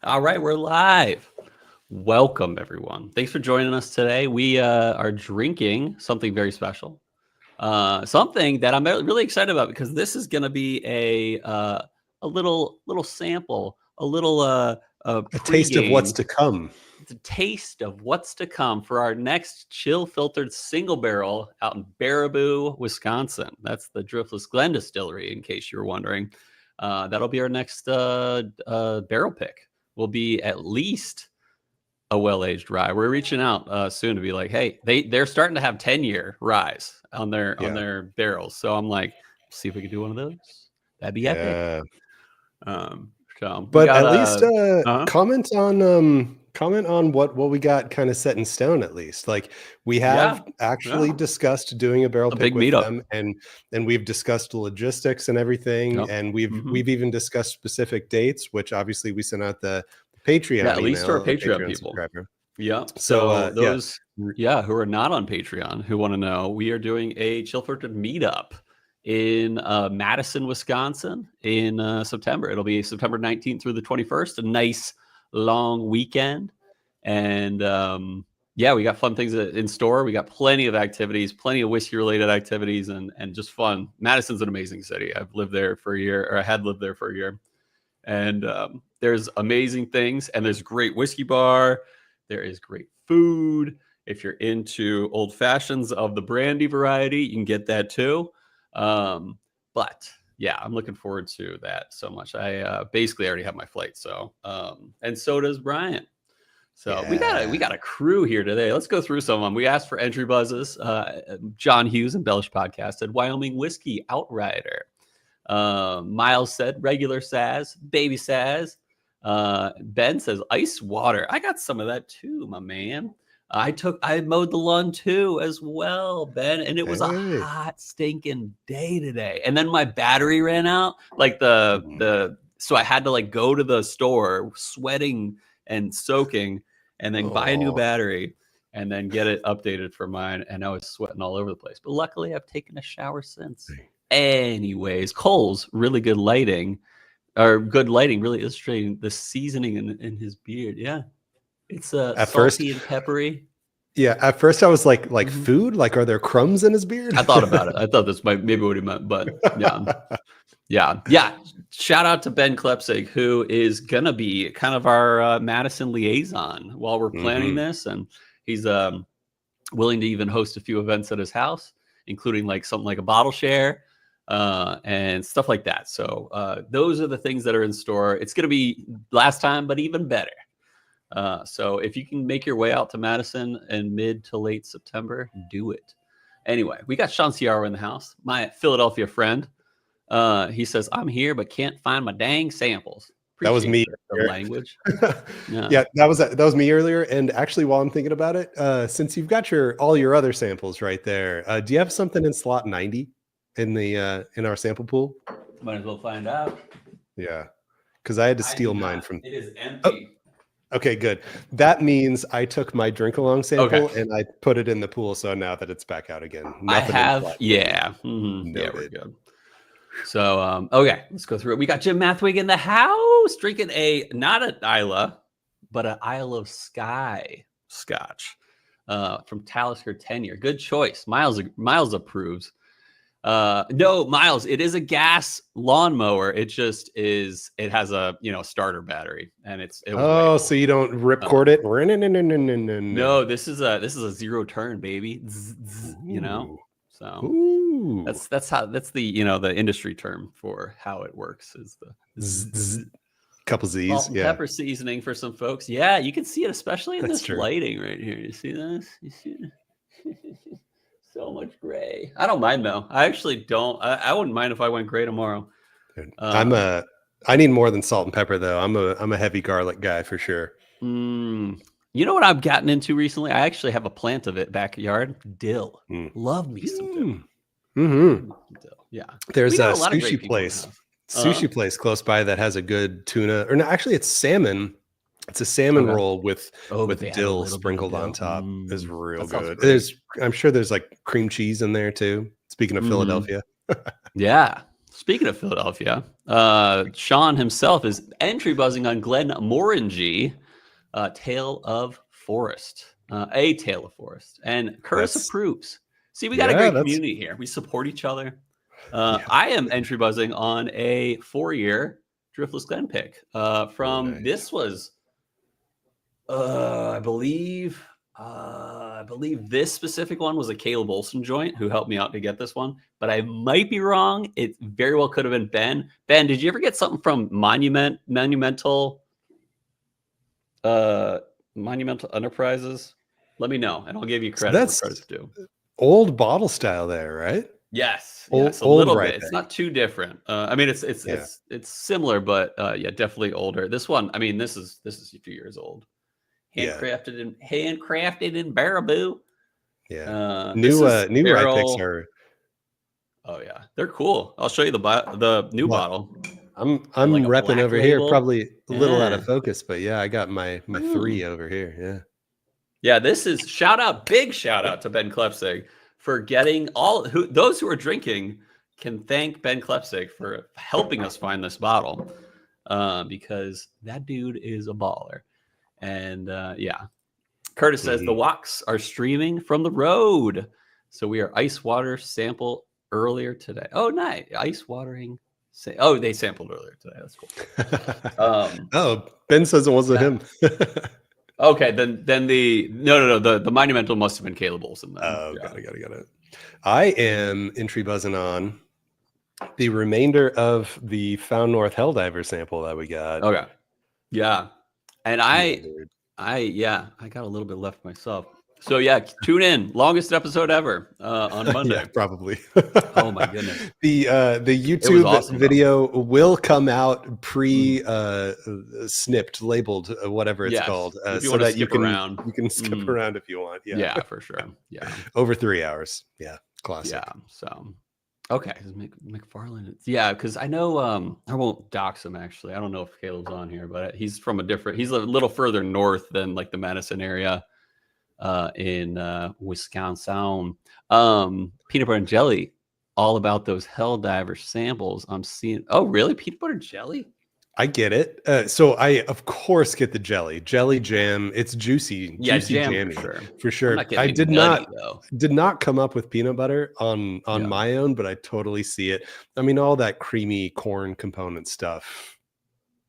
All right, we're live. Welcome, everyone. Thanks for joining us today. We are drinking something very special, something that I'm really excited about because this is going to be a little sample, a A taste of what's pregame. to come. It's a taste of what's to come for our next chill filtered single barrel out in Baraboo, Wisconsin. That's the Driftless Glen distillery, in case you were wondering. That'll be our next barrel pick. Will be at least a well-aged rye. We're reaching out soon to be like, hey, they're starting to have 10-year ryes on their barrels. So I'm like, see if we can do one of those. That'd be epic. Yeah. So we But got at least uh-huh. comment on what we got kind of set in stone. At least, like, we have actually discussed doing a barrel pick big with meetup. them, and we've discussed logistics and everything, and we've even discussed specific dates, which obviously we sent out the Patreon at least to our email, Patreon people. subscriber. Yeah. So those who are not on Patreon who want to know, we are doing a chill filtered meetup in Madison, Wisconsin in September. It'll be September 19th through the 21st, a nice long weekend. And we got fun things in store. We got plenty of activities, plenty of whiskey related activities, and just fun. Madison's an amazing city. I've lived there for a year, or I had lived there for a year. And there's amazing things, and there's a great whiskey bar. There is great food. If you're into old fashions of the brandy variety, you can get that too. But yeah, I'm looking forward to that so much. I basically already have my flight. So, and so does Brian. So we got a crew here today. Let's go through some of them. We asked for entry buzzes. John Hughes, Embellish Podcast, said Wyoming Whiskey Outrider. Miles said regular Saz, baby Saz. Ben says ice water. I got some of that too, my man. I mowed the lawn too as well, Ben, and it was a hot stinking day today. And then my battery ran out, like so I had to like go to the store sweating and soaking and then buy a new battery and then get it updated for mine. And I was sweating all over the place. But luckily I've taken a shower since. Anyways, Cole's really good lighting really illustrating the seasoning in his beard. Yeah. It's salty and peppery. Yeah, at first I was like food? Like, are there crumbs in his beard? I thought about it. I thought this might maybe what he meant, but yeah. Shout out to Ben Klepsig, who is gonna be kind of our Madison liaison while we're planning this, and he's willing to even host a few events at his house, including like something like a bottle share. And stuff like that. So those are the things that are in store. It's going to be last time, but even better. So if you can make your way out to Madison in mid to late September, do it. Anyway, we got Sean Ciaro in the house, my Philadelphia friend. He says, I'm here, but can't find my dang samples. That was me. The language. Yeah, that was me earlier. And actually, while I'm thinking about it, since you've got all your other samples right there, do you have something in slot 90? In our sample pool? Might as well find out. Yeah, because I had to steal mine from. It is empty. Oh, okay, good. That means I took my drink along sample and I put it in the pool. So now that it's back out again, Nothing yeah, we're good. So okay, let's go through it. We got Jim Mathwig in the house drinking not an Isla, but an Isle of Skye Scotch from Talisker 10-year. Good choice. Miles approves. No, Miles, it is a gas lawnmower. It just is. It has a starter battery, and so you don't ripcord it. No, this is a zero turn, baby. So that's the the industry term for how it works is the couple Z's. Salt and pepper seasoning for some folks. Yeah, you can see it, especially in this lighting right here. You see this? You see it? So much gray. I don't mind though. I actually don't. I wouldn't mind if I went gray tomorrow. Dude, I need more than salt and pepper though. I'm a heavy garlic guy for sure. You know what I've gotten into recently? I actually have a plant of it backyard. Dill. Love me some dill. Dill. Yeah. There's a sushi place close by that has a good tuna. Or no, actually it's salmon. It's a salmon roll with dill sprinkled on top. Is real good. I'm sure there's like cream cheese in there too. Speaking of Philadelphia. Yeah. Speaking of Philadelphia, Sean himself is entry buzzing on Glen Morangy, Tale of Forest, a Tale of Forest, and Curtis approves. See, we got a great community here. We support each other. I am entry buzzing on a 4-year Driftless Glen pick from this was, I believe this specific one was a Caleb Olson joint who helped me out to get this one, but I might be wrong. It very well could have been Ben. Ben, did you ever get something from Monumental Enterprises? Let me know, and I'll give you credit. That's where credit's due. Old bottle style there, right? Yes, old, yes, a little bit. Right it's not too different. I mean, it's similar, but yeah, definitely older. This one, I mean, this is a few years old. Handcrafted in Baraboo. Yeah. New rye picks are. Oh yeah, they're cool. I'll show you the new bottle. I'm like repping over label. Here, probably a little out of focus, but yeah, I got my 3 over here. Yeah. Yeah, this is big shout out to Ben Klepsig for getting those who are drinking can thank Ben Klepsig for helping us find this bottle, because that dude is a baller. And yeah, Curtis says the walks are streaming from the road. So we are ice water sample earlier today. Oh, nice. Ice watering. They sampled earlier today. That's cool. Ben says it wasn't him. Okay, then the Monumental must have been Caleb Olson. Then. Oh, got it. I am entry buzzing on the remainder of the Found North Helldiver sample that we got. Okay. Yeah. And I got a little bit left myself. So yeah, tune in. Longest episode ever on Monday. Yeah, probably. Oh my goodness. The YouTube video will come out snipped, labeled, whatever it's called, so that you can skip around if you want. Yeah, for sure. Yeah. Over 3 hours. Yeah. Classic. Yeah. So okay, McFarland. Yeah, because I know I won't dox him actually. I don't know if Caleb's on here, but he's a little further north than like the Madison area in Wisconsin. Peanut butter and jelly, all about those Helldiver samples. I'm seeing. Oh, really? Peanut butter and jelly? I get it. So I of course get the jelly jam. It's juicy, jammy for sure. I did not come up with peanut butter on my own, but I totally see it. I mean, all that creamy corn component stuff.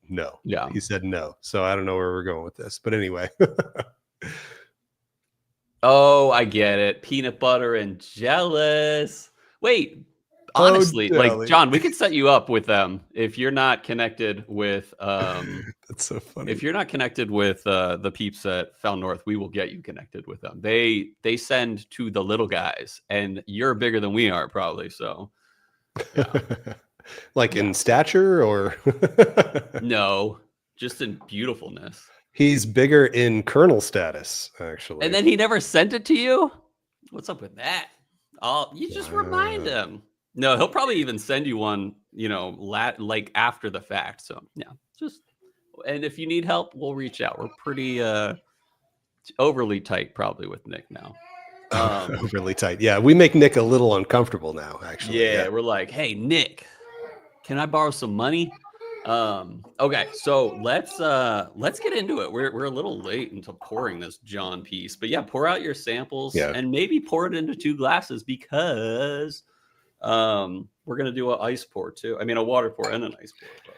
No, he said no. So I don't know where we're going with this, but anyway. Oh, I get it. Peanut butter and jealous. Wait. Honestly, like John, we could set you up with them if you're not connected with that's so funny. If you're not connected with the peeps at Found North, we will get you connected with them. They send to the little guys, and you're bigger than we are probably. So like in stature or no, just in beautifulness. He's bigger in colonel status, actually. And then he never sent it to you? What's up with that? You just remind him. No, he'll probably even send you one, like after the fact. So yeah, and if you need help, we'll reach out. We're pretty overly tight probably with Nick now. Overly tight. Yeah, we make Nick a little uncomfortable now, actually. Yeah, we're like, hey, Nick, can I borrow some money? Okay, so let's get into it. We're a little late into pouring this John piece, but yeah, pour out your samples and maybe pour it into 2 glasses because we're gonna do an ice pour too. I mean, a water pour and an ice pour. But.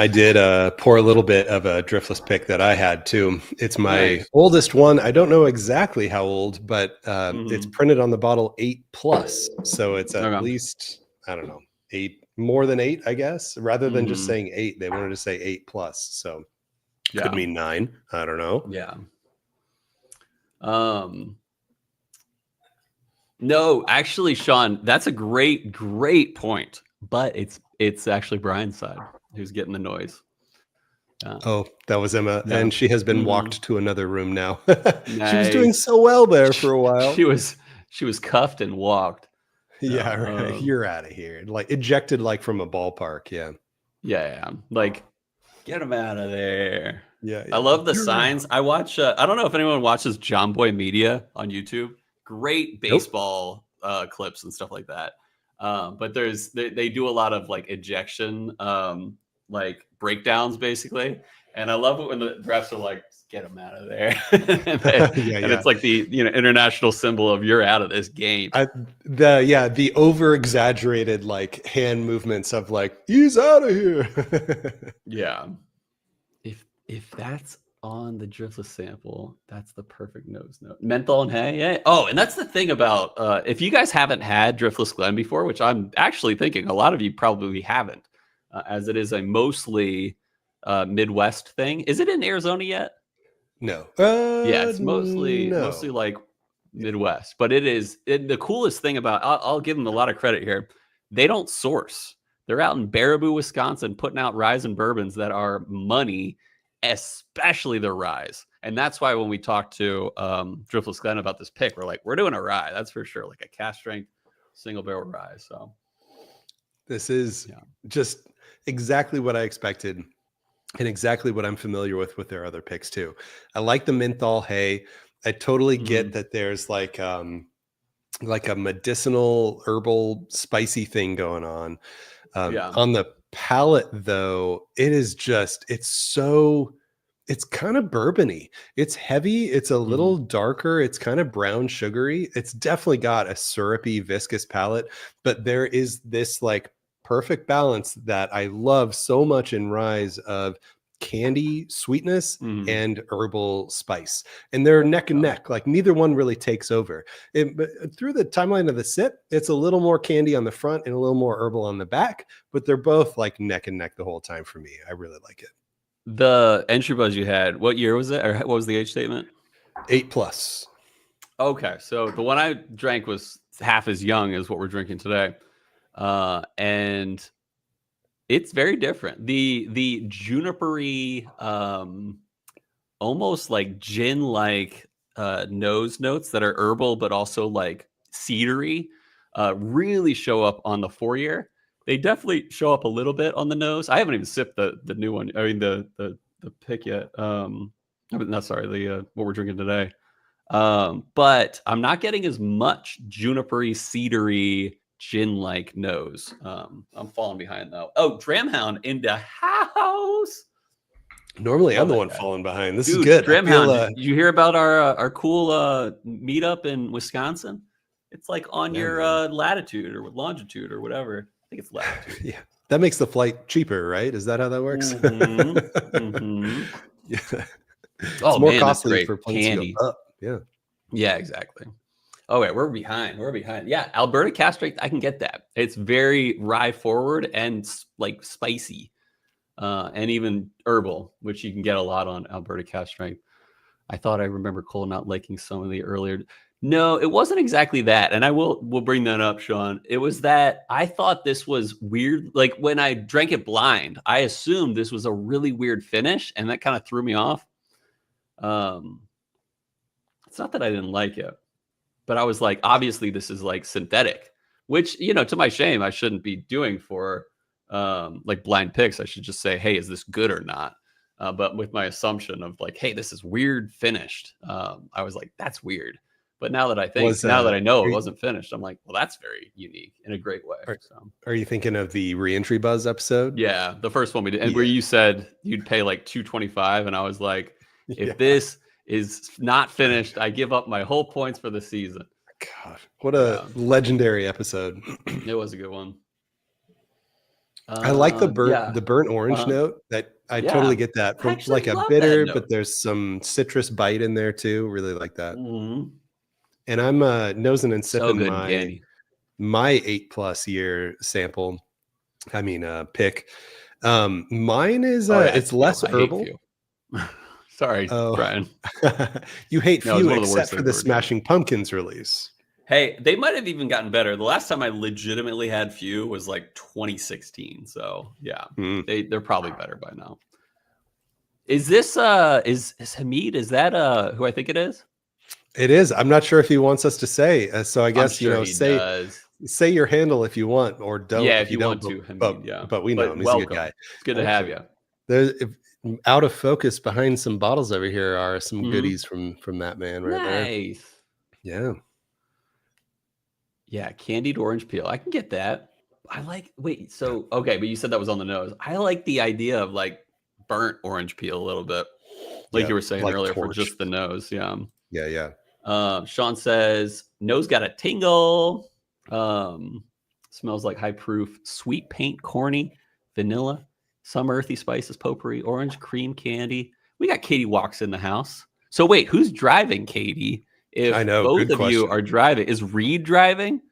I did pour a little bit of a Driftless pick that I had too. It's my oldest one. I don't know exactly how old, but it's printed on the bottle 8+, so it's at least, I don't know, 8, more than 8, I guess. Rather than just saying 8, they wanted to say 8+, so could mean 9. I don't know. Yeah. No, actually, Sean, that's a great point. But it's actually Brian's side who's getting the noise. Oh, that was Emma, and she has been walked to another room now. She was doing so well there for a while. She was cuffed and walked. Yeah, right. You're out of here. Like ejected, like from a ballpark. Yeah. Like, get him out of there. Yeah. I love the signs. I watch. I don't know if anyone watches John Boy Media on YouTube. Great baseball clips and stuff like that. But they do a lot of like ejection, like breakdowns basically. And I love it when the refs are like, get him out of there. and it's like the international symbol of you're out of this game. The over exaggerated like hand movements of like, he's out of here. Yeah. If that's on the Driftless sample, that's the perfect nose note. Menthol and hay. Yeah. Oh, and that's the thing about if you guys haven't had Driftless Glen before, which I'm actually thinking a lot of you probably haven't, as it is a mostly Midwest thing. Is it in Arizona yet? No. Yeah, it's mostly like Midwest, but it is the coolest thing about. I'll give them a lot of credit here. They don't source. They're out in Baraboo, Wisconsin, putting out ryes and bourbons that are money, especially the ryes. And that's why when we talked to Driftless Glen about this pick, we're like, we're doing a rye. That's for sure, like a cast strength single barrel rye. So this is just exactly what I expected. And exactly what I'm familiar with their other picks too. I like the menthol hay. I totally get that there's like a medicinal herbal spicy thing going on. On the palate though, it's kind of bourbony. It's heavy. It's a little darker. It's kind of brown sugary. It's definitely got a syrupy, viscous palate, but there is this like perfect balance that I love so much in ryes of candy sweetness and herbal spice, and they're neck and neck. Like neither one really takes over. But through the timeline of the sip, it's a little more candy on the front and a little more herbal on the back, but they're both like neck and neck the whole time for me. I really like it. The entry buzz you had, what year was it, or what was the age statement? 8+. Okay, so the one I drank was half as young as what we're drinking today, and it's very different. The junipery, almost like gin like nose notes that are herbal but also like cedary, really show up on the 4-year. They definitely show up a little bit on the nose. I haven't even sipped the new one. I mean the pick yet. Not sorry, the what we're drinking today. But I'm not getting as much junipery, cedary, gin-like nose. I'm falling behind though. Oh, Dramhound in the house. Normally I'm the one falling behind. This is good. Dramhound, did you hear about our cool meetup in Wisconsin? It's like on your latitude or longitude or whatever. I think it's latitude. Yeah, that makes the flight cheaper, right? Is that how that works? Yeah. It's more costly for planes to go up. Yeah. Yeah, exactly. Oh, wait, we're behind. Yeah, Alberta cast strength, I can get that. It's very rye forward and like spicy, and even herbal, which you can get a lot on Alberta cast strength. I thought I remember Cole not liking some of the earlier. No, it wasn't exactly that. And we'll bring that up, Sean. It was that I thought this was weird. Like when I drank it blind, I assumed this was a really weird finish, and that kind of threw me off. It's not that I didn't like it, but I was like, obviously this is like synthetic, which, to my shame, I shouldn't be doing for like blind picks. I should just say, hey, is this good or not? But with my assumption of like, hey, this is weird finished, I was like, that's weird. But now that I know it wasn't finished, I'm like, well, that's very unique in a great way. Are you thinking of the reentry buzz episode? Yeah, the first one we did, and where you said you'd pay like $225, and I was like, if this is not finished, I give up my whole points for the season. God, what a legendary episode! It was a good one. I like the burnt orange note. That I totally get that from like a bitter, but there's some citrus bite in there too. Really like that. And I'm nosing and sipping my 8+ year sample. I mean, pick. Mine is it's less herbal. Sorry, Brian. You hate few except for the Smashing Pumpkins release. Hey, they might have even gotten better. The last time I legitimately had few was like 2016. So yeah, they're probably better by now. Is this is Hamid? Is that who I think it is? It is. I'm not sure if he wants us to say. So I guess say your handle if you want, or don't. Yeah, if you want to. Hamid, but we know him. He's a good guy. It's good to have you. There's out of focus behind some bottles over here are some goodies from that man right there. Nice. Yeah. Yeah, candied orange peel. I can get that. I like. Wait. So okay, but you said that was on the nose. I like the idea of like burnt orange peel a little bit, like you were saying earlier, for just the nose. Yeah. Yeah. Sean says nose got a tingle. Smells like high proof sweet paint, corny, vanilla, some earthy spices, potpourri, orange cream candy. We got Katie Walks in the house. So wait, who's driving, Katie? If I know, both of you are driving, is Reed driving?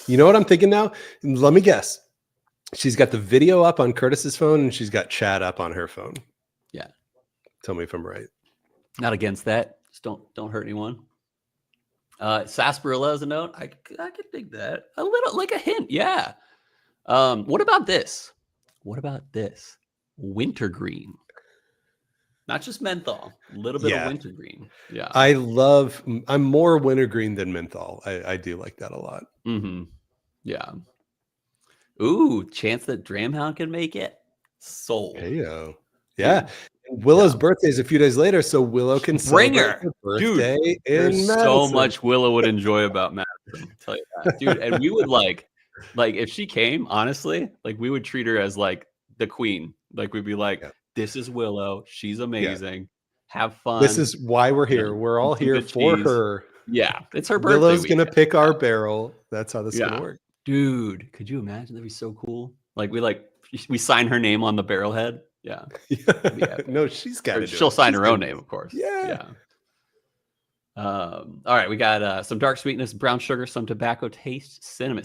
You know what I'm thinking now? Let me guess. She's got the video up on Curtis's phone and she's got chat up on her phone. Yeah. Tell me if I'm right. Not against that. Just don't hurt anyone. Sarsaparilla as a note. I could dig that. A little, like a hint. Yeah. What about this? Wintergreen. Not just menthol. A little bit of wintergreen. Yeah. I'm more wintergreen than menthol. I do like that a lot. Mm-hmm. Yeah. Ooh, chance that Dramhound can make it. Sold. Heyo. Yeah. Willow's birthday is a few days later, so Willow can bring her birthday. Dude, there's so much Willow would enjoy about Madison. I'll tell you that, dude. And we would like if she came, honestly, like we would treat her as like the queen. Like we'd be like, this is Willow. She's amazing. Have fun. This is why we're here. We're all here for her. Yeah, it's her birthday. Willow's gonna pick our barrel. That's how this is gonna work. Dude, could you imagine? That'd be so cool. Like we sign her name on the barrel head. Yeah. No, she's got it. She'll sign her own name, of course. Yeah. All right, we got some dark sweetness, brown sugar, some tobacco taste, cinnamon.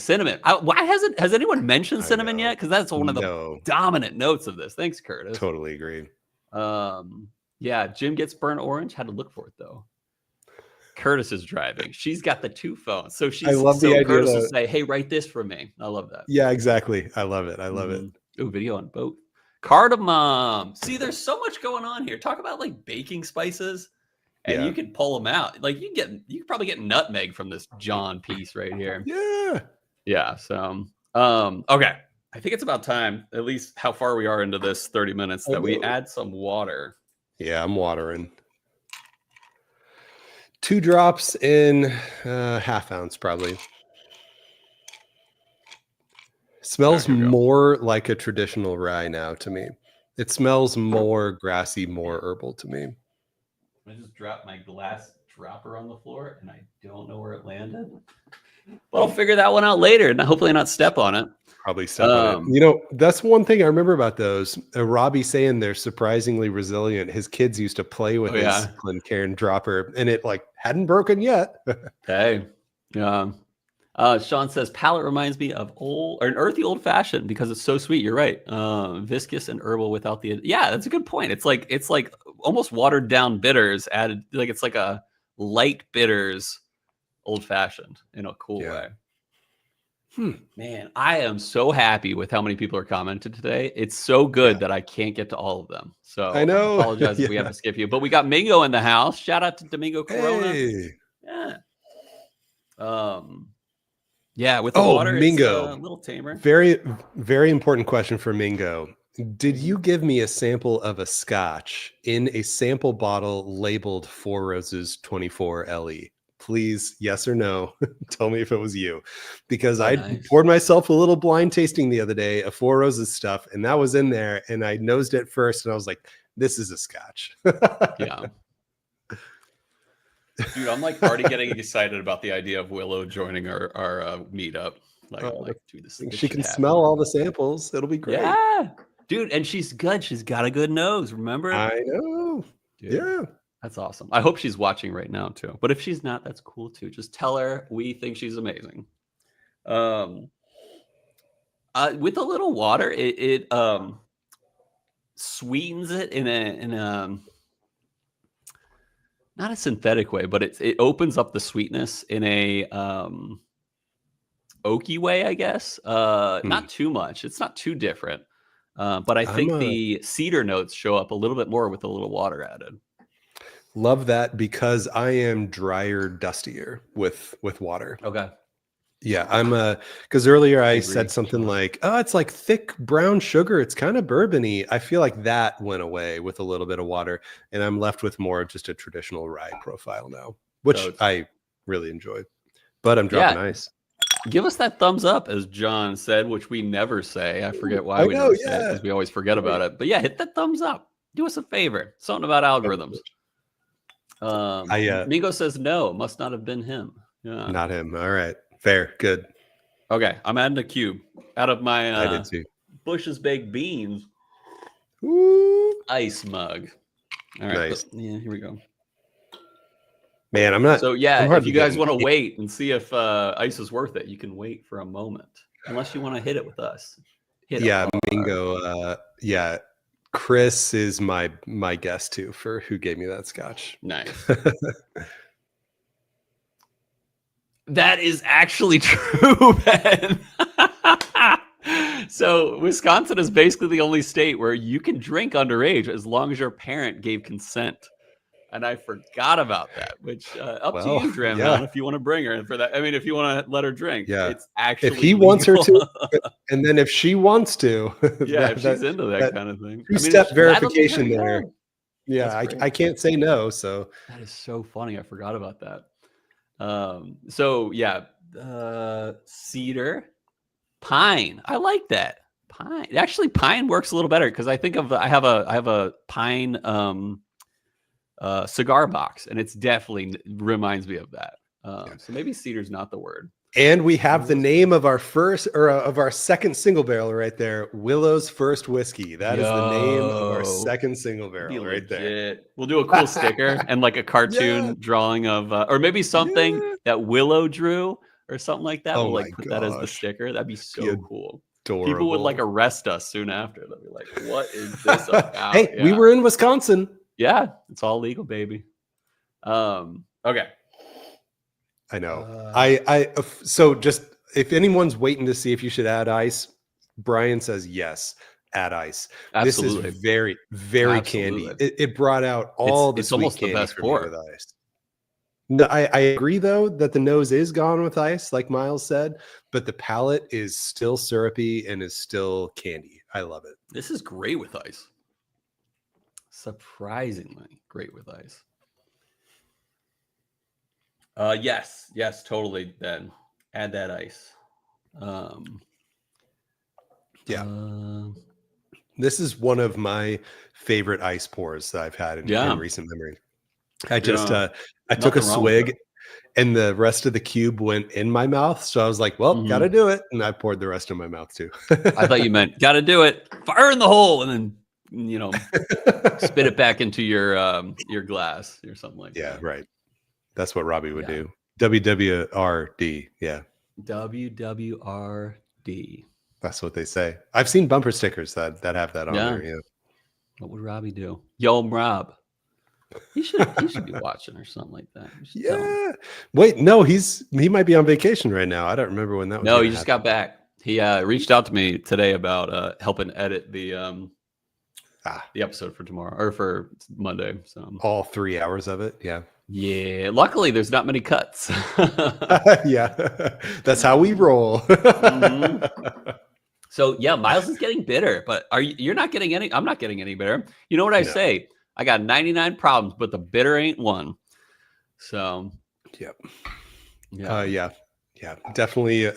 Why has anyone mentioned cinnamon yet? Because that's one of the dominant notes of this. Thanks, Curtis. Totally agree. Yeah, Jim gets burnt orange. Had to look for it though. Curtis is driving. She's got the two phones, so she's. I love the idea. Curtis will say, "Hey, write this for me." I love that. Yeah, exactly. I love it. I love it. Ooh, video on boat. Cardamom. See, there's so much going on here. Talk about like baking spices, and you can pull them out. Like you can probably get nutmeg from this John piece right here. Yeah. So, okay. I think it's about time, at least how far we are into this 30 minutes, that we add some water. Yeah, I'm watering. 2 drops in half ounce, probably. Smells more like a traditional rye now to me. It smells more grassy, more herbal to me. I just dropped my glass dropper on the floor and I don't know where it landed. But I'll figure that one out later and hopefully not step on it. Probably step on it. You know, that's one thing I remember about those. Robbie saying they're surprisingly resilient. His kids used to play with his Glencairn dropper and it like hadn't broken yet. Okay. Yeah. Sean says palate reminds me of an earthy old fashioned because it's so sweet. You're right. Viscous and herbal without the. Yeah, that's a good point. It's like almost watered down bitters added. Like it's like a light bitters old fashioned in a cool way. Man, I am so happy with how many people are commenting today. It's so good that I can't get to all of them. So I know. I apologize if we have to skip you, but we got Mingo in the house. Shout out to Domingo Corona. Hey. Yeah, with the water, Mingo. It's a little tamer. Very, very important question for Mingo. Did you give me a sample of a scotch in a sample bottle labeled 4 Roses 24 LE? Please, yes or no. Tell me if it was you. Because I poured myself a little blind tasting the other day of 4 Roses stuff, and that was in there, and I nosed it first, and I was like, this is a scotch. Yeah. Dude, I'm like already getting excited about the idea of Willow joining our meetup. Like, dude, this she can smell all the samples. It'll be great. Yeah, dude, and she's good. She's got a good nose. Remember? I know. Dude, yeah, that's awesome. I hope she's watching right now too. But if she's not, that's cool too. Just tell her we think she's amazing. With a little water, it sweetens it in a not a synthetic way, but it opens up the sweetness in a oaky way, I guess. Not too much. It's not too different. But I think the cedar notes show up a little bit more with a little water added. Love that because I am drier, dustier with water. Okay. Yeah, I'm because earlier I said something like, oh, it's like thick brown sugar. It's kind of bourbony. I feel like that went away with a little bit of water, and I'm left with more of just a traditional rye profile now, which I really enjoy. But I'm dropping ice. Give us that thumbs up, as John said, which we never say. I forget why we never say it, because we always forget about it. But yeah, hit that thumbs up. Do us a favor. Something about algorithms. Mingo says no. Must not have been him. Yeah. Not him. All right. Fair. Good. Okay. I'm adding a cube out of my I did too. Bush's Baked Beans ice mug. All right. Nice. Yeah, here we go. Man, I'm not. So yeah, if you guys want to wait and see if ice is worth it, you can wait for a moment. Unless you want to hit it with us. Mingo. Yeah. Chris is my guess too for who gave me that scotch. Nice. That is actually true, Ben. So Wisconsin is basically the only state where you can drink underage as long as your parent gave consent. And I forgot about that, which up to you, Dramon, if you want to bring her for that. I mean, if you want to let her drink, it's actually if he wants her to, and then if she wants to, if she's into that kind of thing. Two-step verification there. Yeah, I can't say no. So that is so funny. I forgot about that. So yeah, cedar, pine. I like that. Pine. Actually, pine works a little better because I think I have a pine cigar box, and it's definitely reminds me of that. So maybe cedar's not the word. And we have the name of our first of our second single barrel right there, Willow's First Whiskey. That is the name of our second single barrel right there. We'll do a cool sticker and like a cartoon drawing of, or maybe something that Willow drew or something like that. We'll like put that as the sticker. That'd be so cool. Adorable. People would like arrest us soon after. They'll be like, "What is this about?" Hey, we were in Wisconsin. Yeah, it's all legal, baby. Okay. I know. So just if anyone's waiting to see if you should add ice, Brian says yes, add ice. Absolutely. This is very, very candy. It brought out all the sweet almost candy the best for me with ice. No, I agree though that the nose is gone with ice, like Miles said, but the palate is still syrupy and is still candy. I love it. This is great with ice. Surprisingly great with ice. Yes, totally. Then add that ice. This is one of my favorite ice pours that I've had in recent memory. I just I took a swig and the rest of the cube went in my mouth, so I was like, well, gotta do it, and I poured the rest in my mouth too. I thought you meant gotta do it, fire in the hole, and then spit it back into your glass or something like that. Yeah, right. That's what Robbie would do. WWRD. Yeah. WWRD. That's what they say. I've seen bumper stickers that have that on there. Yeah. What would Robbie do? Yo, Rob. He should be watching or something like that. Yeah. Wait, no, he might be on vacation right now. I don't remember when that was. No, he just got back. He reached out to me today about helping edit the episode for tomorrow or for Monday. So all 3 hours of it. Yeah. Yeah. Luckily, there's not many cuts. Yeah. That's how we roll. So yeah, Miles is getting bitter, but you're not getting any. I'm not getting any bitter. You know what I say? I got 99 problems, but the bitter ain't one. So. Yep. Yeah. Yeah. Definitely.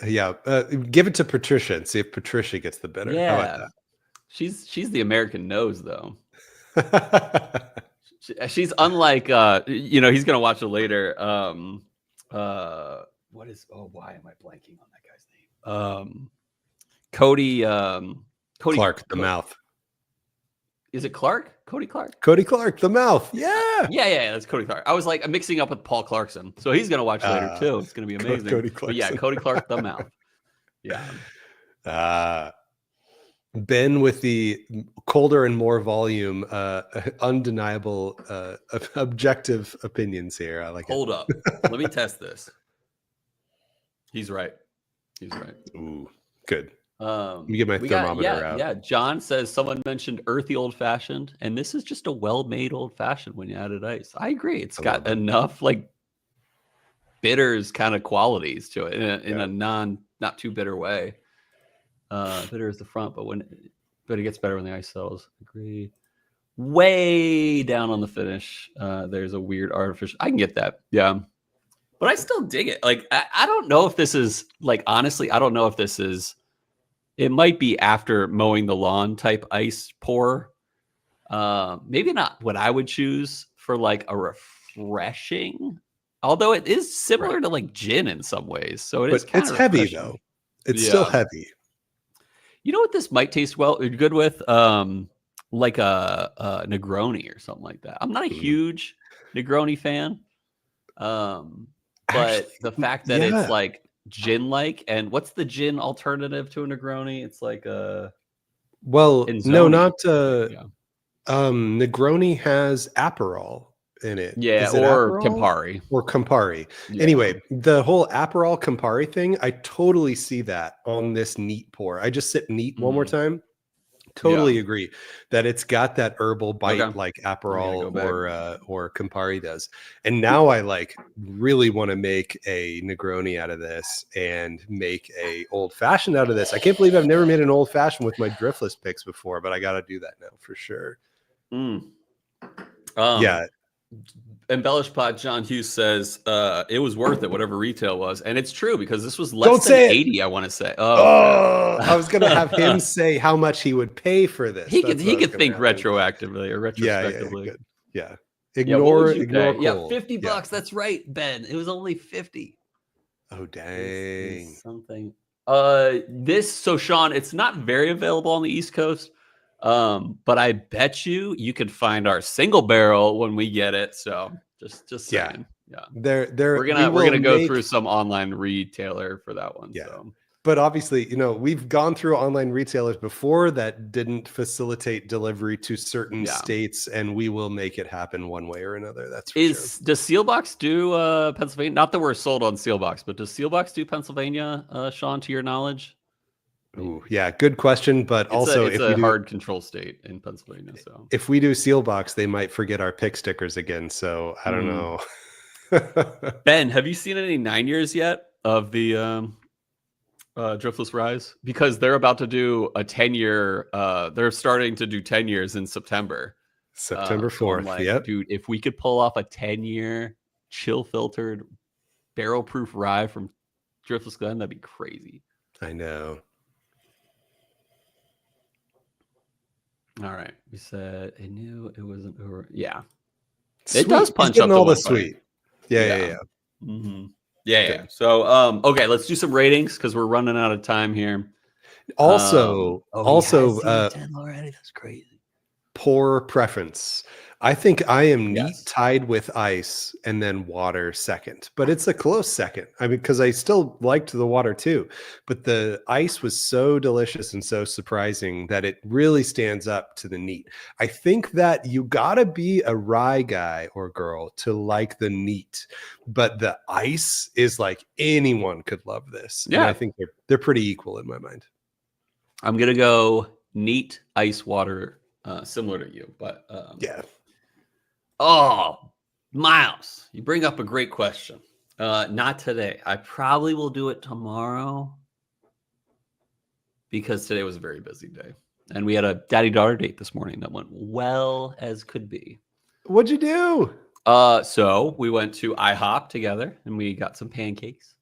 Give it to Patricia and see if Patricia gets the bitter. Yeah. How about that? She's the American nose though. She's unlike he's gonna watch it later. Why am I blanking on that guy's name? Cody Clark, the mouth. Is it Clark? Cody Clark? Cody Clark, the mouth. Yeah. Yeah, that's Cody Clark. I was like, I'm mixing up with Paul Clarkson. So he's gonna watch later too. It's gonna be amazing. Cody Cody Clark, the mouth. Yeah. Ben with the colder and more volume, undeniable, objective opinions here. I like it. Hold up. Let me test this. He's right. Ooh, good. Let me get my thermometer out. Yeah, John says someone mentioned earthy old-fashioned, and this is just a well-made old-fashioned when you added ice. I agree. It's got enough like bitters kind of qualities to it in a not too bitter way. Bitter is the front, but it gets better when the ice settles. Agree. Way down on the finish, there's a weird artificial. I can get that. Yeah. But I still dig it. Like, I don't know if this is like, honestly, I don't know if this is, it might be after mowing the lawn type ice pour. Maybe not what I would choose for like a refreshing, although it is similar to like gin in some ways. So it's kind of heavy though. It's still heavy. You know what this might taste good with? Like a Negroni or something like that. I'm not a huge Negroni fan. But the fact that it's like gin-like, and what's the gin alternative to a Negroni? It's like a Negroni has Aperol in it. Yeah, or Campari. Or Campari. Yeah. Anyway, the whole Aperol Campari thing, I totally see that on this neat pour. I just sip neat one more time. Totally agree that it's got that herbal bite like Aperol or Campari does. And now I like really want to make a Negroni out of this and make a old fashioned out of this. I can't believe I've never made an old fashioned with my Driftless picks before, but I got to do that now for sure. Embellish Pod John Hughes says it was worth it, whatever retail was, and it's true because this was less than 80. I want to say. I was gonna have him say how much he would pay for this. He could think retroactively or retrospectively. Ignore Cole. Yeah, $50. That's right, Ben. It was only 50. Oh dang! Something. So Sean, it's not very available on the East Coast. But I bet you could find our single barrel when we get it. So just saying. Yeah. We're gonna go through some online retailer for that one. Yeah. So. But obviously, we've gone through online retailers before that didn't facilitate delivery to certain states, and we will make it happen one way or another. That's for sure. Does Sealbox do Pennsylvania? Not that we're sold on Sealbox, but does Sealbox do Pennsylvania, Sean, to your knowledge? Ooh, yeah, good question. But it's a hard control state in Pennsylvania. So if we do Sealbox, they might forget our pick stickers again. So I don't know. Ben, have you seen any 9 years yet of the Driftless Rise? Because they're about to do a 10-year. They're starting to do 10 years in September. September 4th. Yep. Dude, if we could pull off a 10-year chill filtered barrel proof rye from Driftless Glen, that'd be crazy. I know. All right, we said I knew it wasn't over. Yeah, sweet. It does punch up all the sweet. Yeah. Mm-hmm. Yeah. So, okay, let's do some ratings because we're running out of time here. Also, 10 already. That's crazy. Pour preference. I think I am neat tied with ice and then water second, but it's a close second. I mean, because I still liked the water too, but the ice was so delicious and so surprising that it really stands up to the neat. I think that you gotta be a rye guy or girl to like the neat, but the ice is like anyone could love this. Yeah, and I think they're pretty equal in my mind. I'm gonna go neat ice water, similar to you, but yeah. Oh, Miles, you bring up a great question. Not today. I probably will do it tomorrow because today was a very busy day. And we had a daddy-daughter date this morning that went well as could be. What'd you do? So we went to IHOP together and we got some pancakes.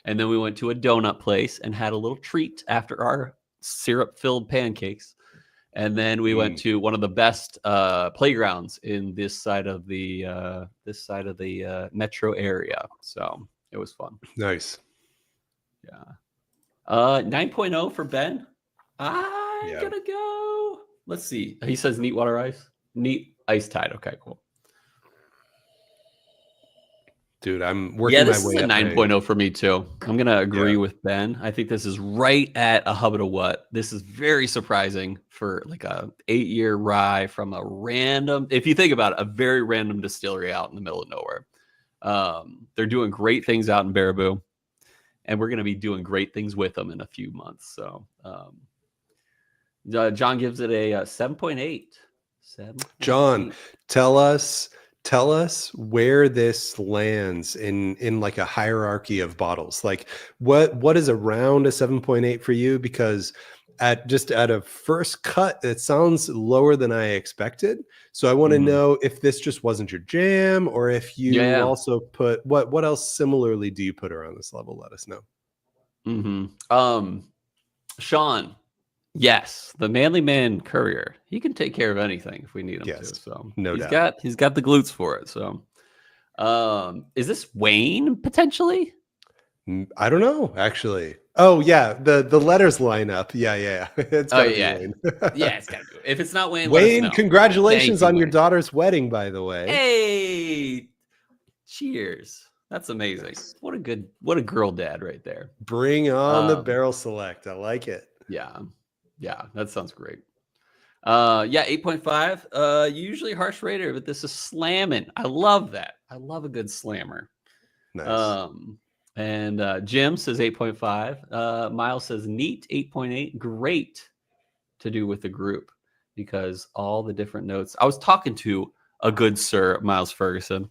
And then we went to a donut place and had a little treat after our syrup-filled pancakes. And then we went to one of the best playgrounds in this side of the metro area. So it was fun. Nice. Yeah. 9.0 for Ben. I'm gonna go. Let's see. He says neat water ice. Neat ice tide. Okay, cool. Dude, I'm working my way up. Yeah, this is a 9.0 for me too. I'm going to agree with Ben. I think this is right at a hub to what. This is very surprising for like a 8-year rye from a random, if you think about it, a very random distillery out in the middle of nowhere. They're doing great things out in Baraboo, and we're going to be doing great things with them in a few months. So John gives it a 7.8. John, tell us where this lands in like a hierarchy of bottles. Like what is around a 7.8 for you? Because at a first cut, it sounds lower than I expected. So I want to know if this just wasn't your jam, or if you also put what else similarly do you put her on this level? Let us know. Sean, yes, the manly man courier. He can take care of anything if we need him to. So no doubt. He's got the glutes for it. So is this Wayne potentially? I don't know, actually. Oh yeah, the letters line up. Yeah. It's gotta be Wayne. Yeah, it's gotta be. If it's not Wayne, Wayne, let us know. congratulations on your daughter's wedding, by the way. Hey, cheers. That's amazing. Nice. What a girl dad right there. Bring on the barrel select. I like it. Yeah, that sounds great. 8.5. Usually harsh rater, but this is slamming. I love that. I love a good slammer. Nice. And Jim says 8.5. Miles says neat, 8.8. Great to do with the group, because all the different notes. I was talking to a good sir, Miles Ferguson,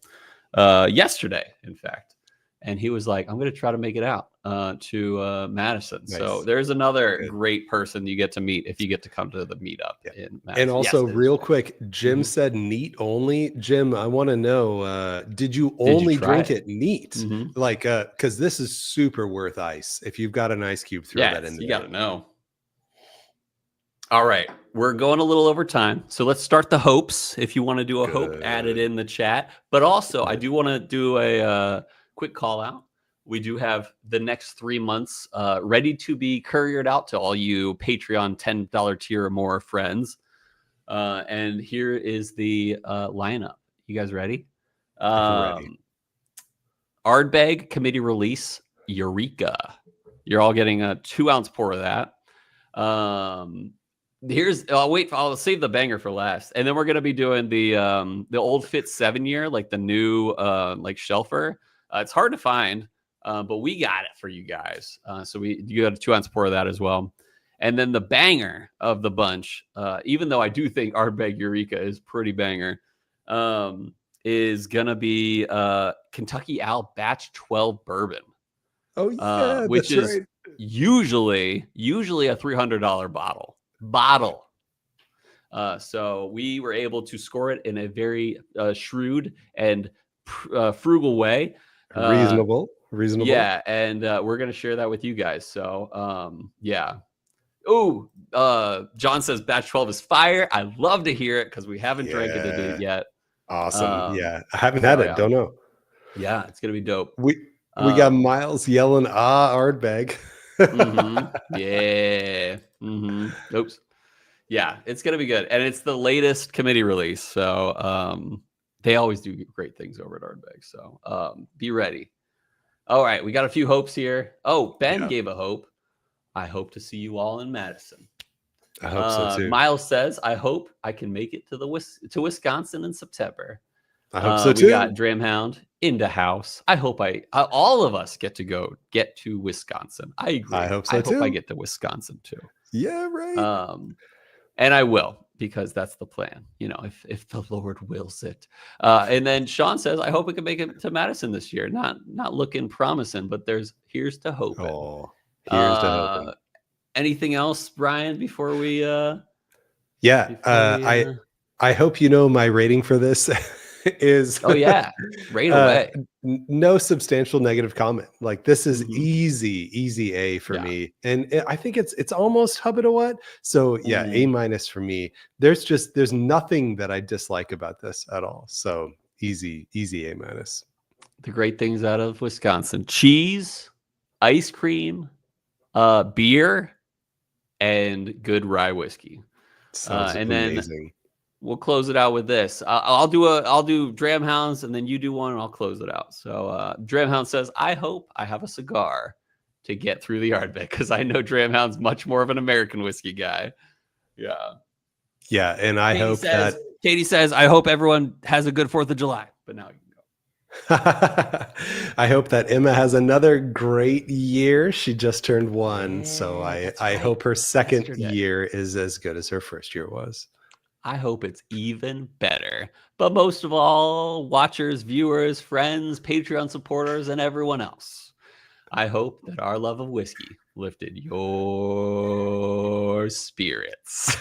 yesterday, in fact, and he was like, I'm going to try to make it out to Madison. Nice. So there's another great person you get to meet if you get to come to the meetup in Madison. And also, real quick, Jim said neat only. Jim, I want to know, did you only drink it neat? Like, because this is super worth ice. If you've got an ice cube, throw that in there. You got to know. All right, we're going a little over time, so let's start the hopes. If you want to do a hope, add it in the chat. But also, I do want to do a quick call out. We do have the next 3 months ready to be couriered out to all you Patreon $10 tier or more friends. And here is the lineup. You guys ready? Ready. Ardbeg committee release, Eureka. You're all getting a 2-ounce pour of that. I'll save the banger for last, and then we're gonna be doing the old fit 7-year, like the new like shelfer. It's hard to find, but we got it for you guys. So you got a 2-ounce pour of that as well, and then the banger of the bunch, even though I do think Ardbeg Eureka is pretty banger, is gonna be Kentucky Owl Batch 12 Bourbon. Oh yeah, which is right. usually a $300 bottle. So we were able to score it in a very shrewd and frugal way. Reasonable. Yeah, and we're gonna share that with you guys. So yeah. Oh, John says batch 12 is fire. I love to hear it because we haven't drank it yet. Awesome. I haven't had it. Don't know. Yeah, it's gonna be dope. We got Miles yelling Ardbeg. Yeah. Oops. Yeah, it's gonna be good, and it's the latest committee release, so they always do great things over at Ardbeg. So be ready. All right, we got a few hopes here. Oh, Ben gave a hope. I hope to see you all in Madison. I hope so too. Miles says, I hope I can make it to Wisconsin in September. I hope so too. We got Dramhound into house. I hope all of us get to Wisconsin. I agree. I hope so too. I hope I get to Wisconsin too. Yeah, right. And I will, because that's the plan. If the Lord wills it. And then Sean says, I hope we can make it to Madison this year. Not looking promising, but here's to hoping. Oh, here's to hoping. Anything else, Brian, before we? I hope you know my rating for this. Is right away. No substantial negative comment. Like, this is easy A for me, and I think it's almost hub it a what. So A- for me. There's nothing that I dislike about this at all. So easy A-. The great things out of Wisconsin: cheese, ice cream, beer, and good rye whiskey. Sounds amazing. Then we'll close it out with this. I'll do Dramhounds, and then you do one, and I'll close it out. So Dramhound says, I hope I have a cigar to get through the Ardbeg, because I know Dramhound's much more of an American whiskey guy. Yeah, and Katie says, I hope everyone has a good 4th of July. But now you can go. I hope that Emma has another great year. She just turned 1, so I hope her second year is as good as her first year was. I hope it's even better. But most of all, watchers, viewers, friends, Patreon supporters, and everyone else. I hope that our love of whiskey lifted your spirits.